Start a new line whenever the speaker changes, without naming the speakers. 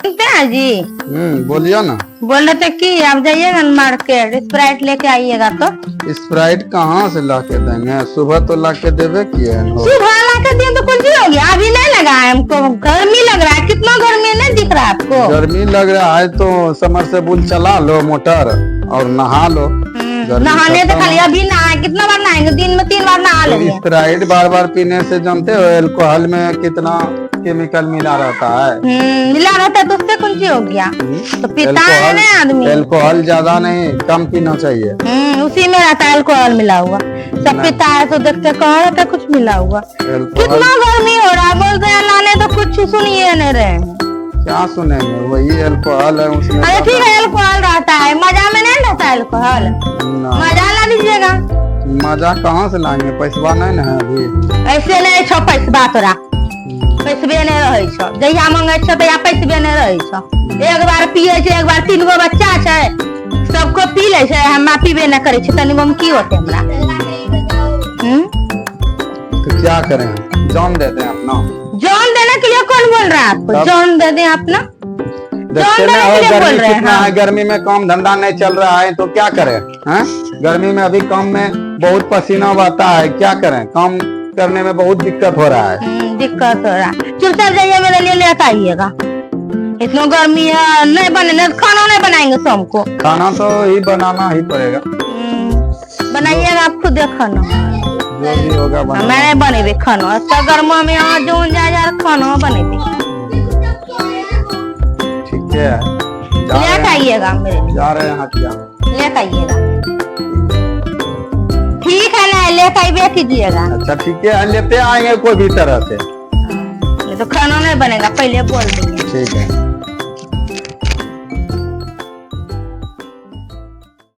जी
बोलिए ना।
बोल रहे थे कि आप जाइएगा ना मार्केट, स्प्राइट लेके आइएगा। तो
स्प्राइट कहाँ से ला के देंगे? सुबह तो ला के देवे किए
सुबह ला के दिए तो कुछ हो गया। अभी नहीं लगा है हमको, गर्मी लग रहा है। कितना गर्मी नहीं दिख रहा है आपको?
गर्मी लग रहा है तो समरसेबुल चला लो मोटर और नहा लो।
नहाने तो खाली अभी नहाए, कितना बार नहाएंगे? दिन में 3 बार नहा लेंगे।
स्प्राइट बार बार पीने से जानते हो अल्कोहल में कितना केमिकल मिला रहता है।
मिला रहता है तो उससे कौन सी हो गया? तो पीता है ना आदमी।
अल्कोहल ज्यादा नहीं, कम पीना चाहिए।
उसी में रहता है अल्कोहल मिला हुआ। सब पीता है तो देखते कहाँ रहता है कुछ मिला हुआ। कितना गर्मी हो रहा है, बोल रहे हैं लाने तो कुछ सुनिए नहीं रहे हैं।
क्या सुनेंगे? वही अल्कोहल है उसमें।
अरे ठीक है, अल्कोहल रहता है, मजा में नहीं रहता है अल्कोहल। मजा ला लीजिएगा।
मजा कहाँ से लाएंगे? पैसा नहीं ना है अभी।
ऐसे नहीं छो पैसा तोरा, पैसबे नहीं रहे छो। जहिया मांगे छो तो पैसबे नहीं रहे छो। एक बार पिए छे, एक बार 3 गो बच्चा छे, सबको पी ले छे, हम पीबे न करे छे। तनी हम की होते हमरा?
तो क्या करें? जान दे दें अपना।
जान देने के लिए कौन बोल रहा है आपको? जान दे दें अपना?
देखते ना हो गर्मी कितना है। गर्मी में काम धंधा नहीं चल रहा है तो क्या करें? हैं? गर्मी में अभी काम में बहुत पसीना बहता है, क्या करें? काम करने में बहुत दिक्कत हो रहा है।
दिक्कत हो रहा है। चुपचाप जाइए, मेरे लिए लेकर आइएगा। इतना गर्मी है, नहीं बने खाना नहीं बनाएंगे शाम को।
खाना तो ही बनाना ही पड़ेगा।
बनाइएगा आप खुद खाना,
जो भी होगा
मैं बनेबे खाना। अच्छा गर्मा में यहाँ जो जा खाना बनेबे।
ठीक है,
लेकर आइएगा मेरे लिए।
जा रहे हैं हटिया,
लेकर आइएगा। ठीक है ना, लेकर आइए कीजिएगा।
अच्छा ठीक है, लेते आएंगे कोई भी तरह से।
तो खाना नहीं बनेगा, पहले बोल देंगे।
ठीक है।